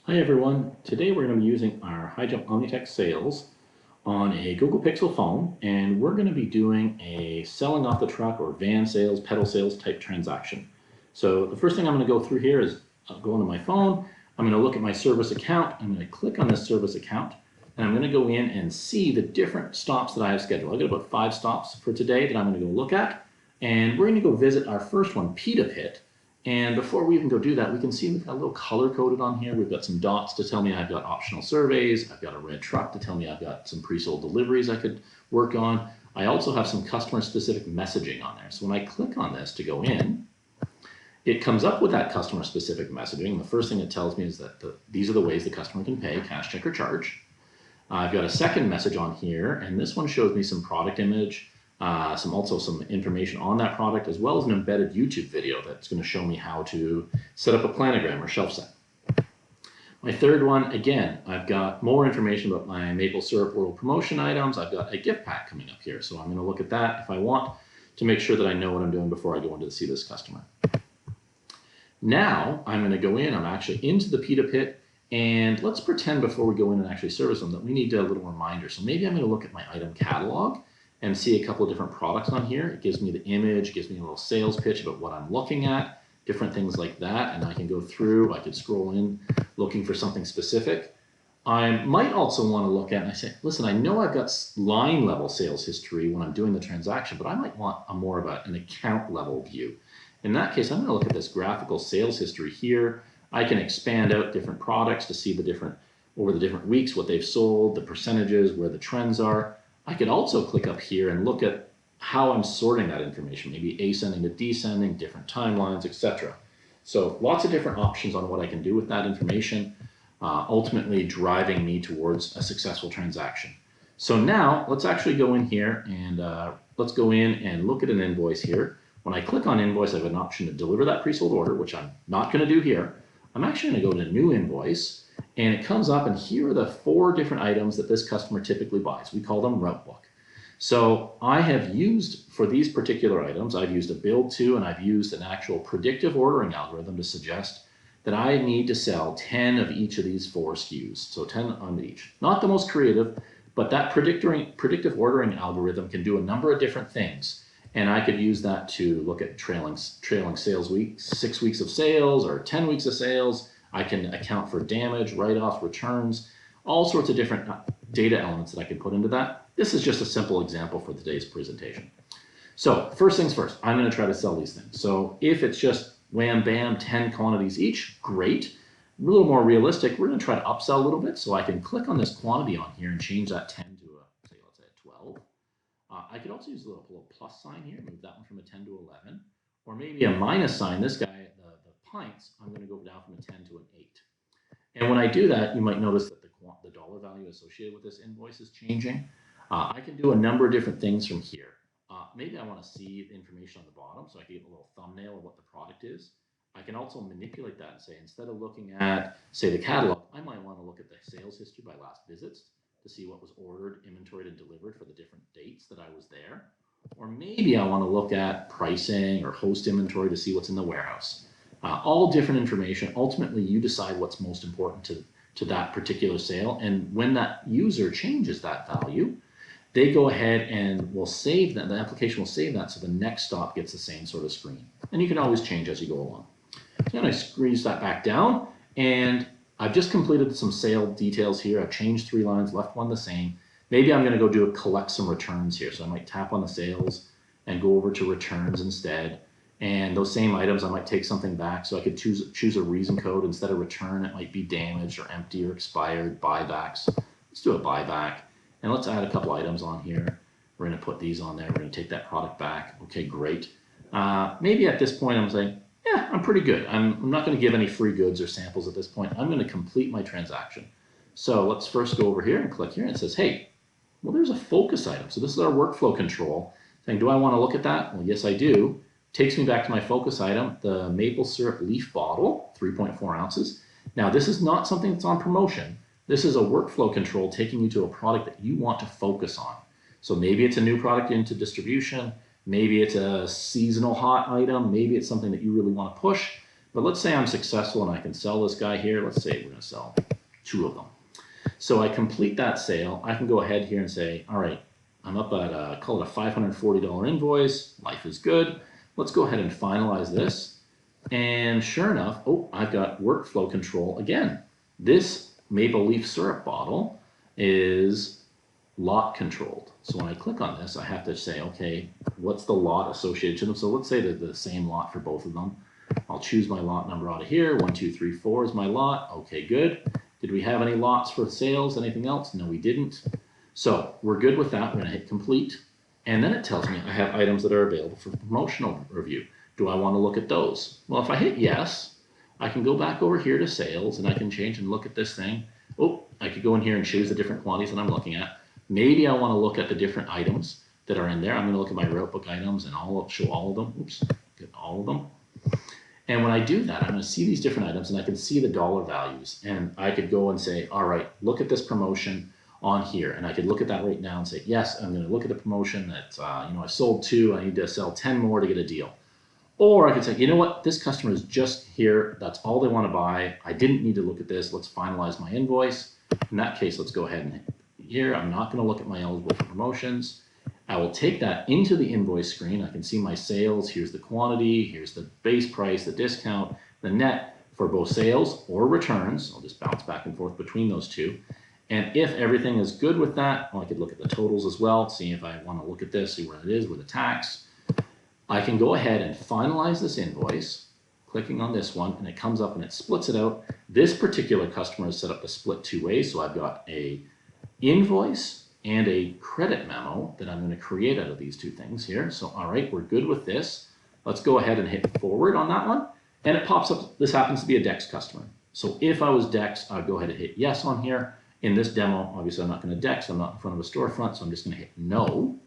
Hi everyone, today we're going to be using our HighJump OmniTech Sales on a Google Pixel phone, and we're going to be doing a selling off the truck or van sales, pedal sales type transaction. So the first thing I'm going to go through here is I'll go onto my phone, I'm going to look at my service account, I'm going to click on this service account, and I'm going to go in and see the different stops that I have scheduled. I've got about 5 stops for today that I'm going to go look at, and we're going to go visit our first one, Peddle. And before we even go do that, we can see we've got a little color coded on here. We've got some dots to tell me I've got optional surveys. I've got a red truck to tell me I've got some pre-sold deliveries I could work on. I also have some customer specific messaging on there. So when I click on this to go in, it comes up with that customer specific messaging. The first thing it tells me is that these are the ways the customer can pay, cash, check, or charge. I've got a second message on here, and this one shows me some product image, some information on that product, as well as an embedded YouTube video that's going to show me how to set up a planogram or shelf set. My third one, again, I've got more information about my maple syrup world promotion items. I've got a gift pack coming up here, so I'm going to look at that if I want to make sure that I know what I'm doing before I go in to see this customer. Now I'm going to go in, I'm actually into the Pita Pit, and let's pretend before we go in and actually service them that we need a little reminder. So maybe I'm going to look at my item catalog and see a couple of different products on here. It gives me the image, gives me a little sales pitch about what I'm looking at, different things like that, and I can go through, I could scroll in looking for something specific. I might also want to look at, and I say, listen, I know I've got line level sales history when I'm doing the transaction, but I might want more of an account level view. In that case, I'm going to look at this graphical sales history here. I can expand out different products to see over the different weeks, what they've sold, the percentages, where the trends are. I could also click up here and look at how I'm sorting that information, maybe ascending to descending, different timelines, etc. So lots of different options on what I can do with that information, ultimately driving me towards a successful transaction. So now let's actually go in here and let's go in and look at an invoice here. When I click on invoice, I have an option to deliver that pre-sold order, which I'm not going to do here. I'm actually going to go to new invoice, and it comes up, and here are the 4 different items that this customer typically buys. We call them route book. So I have used, for these particular items, I've used a build to, and I've used an actual predictive ordering algorithm to suggest that I need to sell 10 of each of these 4 SKUs. So 10 on each. Not the most creative, but that predictive ordering algorithm can do a number of different things. And I could use that to look at trailing sales weeks, 6 weeks of sales or 10 weeks of sales. I can account for damage, write-offs, returns, all sorts of different data elements that I can put into that. This is just a simple example for today's presentation. So first things first, I'm going to try to sell these things. So if it's just wham bam, 10 quantities each, great. A little more realistic, we're going to try to upsell a little bit. So I can click on this quantity on here and change that 10 to say, let's say a 12. I could also use a little plus sign here, move that one from a 10 to 11, or maybe a minus sign. This guy, the pints, I'm going to go down from a 10 to an 8. And when I do that, you might notice that the dollar value associated with this invoice is changing. I can do a number of different things from here. Maybe I want to see the information on the bottom, so I can get a little thumbnail of what the product is. I can also manipulate that and say, instead of looking at, say, the catalog, I might want to look at the sales history by last visits to see what was ordered, inventoried, and delivered for the different dates that I was there. Or maybe I want to look at pricing or host inventory to see what's in the warehouse. All different information. Ultimately, you decide what's most important to that particular sale. And when that user changes that value, they go ahead and will save that. The application will save that so the next stop gets the same sort of screen. And you can always change as you go along. So then I squeeze that back down, and I've just completed some sale details here. I've changed 3 lines, left one the same. Maybe I'm going to go collect some returns here. So I might tap on the sales and go over to returns instead. And those same items, I might take something back. So I could choose a reason code. Instead of return, it might be damaged or empty or expired, buybacks. Let's do a buyback. And let's add a couple items on here. We're going to put these on there. We're going to take that product back. Okay, great. Maybe at this point I'm saying, yeah, I'm pretty good. I'm not going to give any free goods or samples at this point. I'm going to complete my transaction. So let's first go over here and click here, and it says, hey, well, there's a focus item. So this is our workflow control saying, do I want to look at that? Well, yes, I do. Takes me back to my focus item, the maple syrup leaf bottle, 3.4 ounces. Now, this is not something that's on promotion. This is a workflow control taking you to a product that you want to focus on. So maybe it's a new product into distribution. Maybe it's a seasonal hot item. Maybe it's something that you really want to push. But let's say I'm successful and I can sell this guy here. Let's say we're going to sell 2 of them. So I complete that sale. I can go ahead here and say, all right, I'm up at, call it a $540 invoice. Life is good. Let's go ahead and finalize this. And sure enough, oh, I've got workflow control again. This maple leaf syrup bottle is lot controlled. So when I click on this, I have to say, okay, what's the lot associated to them? So let's say they're the same lot for both of them. I'll choose my lot number out of here. 1, 2, 3, 4 is my lot. Okay, good. Did we have any lots for sales? Anything else? No, we didn't. So we're good with that. We're going to hit complete. And then it tells me I have items that are available for promotional review. Do I want to look at those? Well, if I hit yes, I can go back over here to sales and I can change and look at this thing. Oh, I could go in here and choose the different quantities that I'm looking at. Maybe I want to look at the different items that are in there. I'm going to look at my route book items and show all of them. Oops, get all of them. And when I do that, I'm going to see these different items and I can see the dollar values. And I could go and say, all right, look at this promotion on here. And I could look at that right now and say, yes, I'm going to look at the promotion that, I sold 2. I need to sell 10 more to get a deal. Or I could say, you know what, this customer is just here. That's all they want to buy. I didn't need to look at this. Let's finalize my invoice. In that case, let's go ahead and here. I'm not going to look at my eligible for promotions. I will take that into the invoice screen. I can see my sales. Here's the quantity. Here's the base price, the discount, the net for both sales or returns. I'll just bounce back and forth between those two. And if everything is good with that, well, I could look at the totals as well, see if I want to look at this, see where it is with the tax. I can go ahead and finalize this invoice, clicking on this one, and it comes up and it splits it out. This particular customer is set up to split 2 ways. So I've got a invoice and a credit memo that I'm going to create out of these 2 things here. So, all right, we're good with this. Let's go ahead and hit forward on that one. And it pops up, this happens to be a Dex customer. So if I was Dex, I'd go ahead and hit yes on here. In this demo, obviously I'm not going to Dex, I'm not in front of a storefront, so I'm just going to hit no.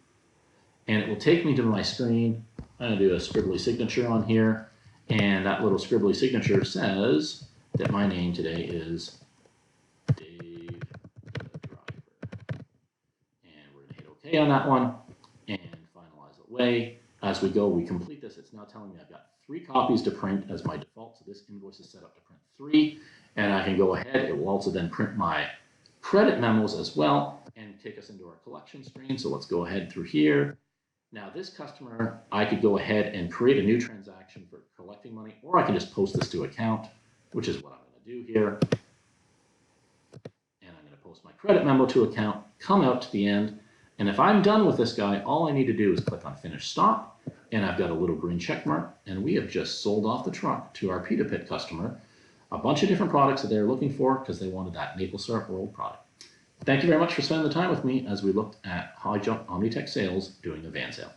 And it will take me to my screen. I'm going to do a scribbly signature on here. And that little scribbly signature says that my name today is Dave the Driver. And we're going to hit OK on that one and finalize it away. As we go, we complete this. It's now telling me I've got 3 copies to print as my default. So this invoice is set up to print 3. And I can go ahead. It will also then print my credit memos as well and take us into our collection screen. So let's go ahead through here. Now this customer, I could go ahead and create a new transaction for collecting money, or I can just post this to account, which is what I'm going to do here. And I'm going to post my credit memo to account, come out to the end. And if I'm done with this guy, all I need to do is click on Finish Stop. And I've got a little green check mark. And we have just sold off the truck to our Pita Pit customer. A bunch of different products that they're looking for because they wanted that maple syrup rolled product. Thank you very much for spending the time with me as we looked at HighJump OmniTech Sales doing a van sale.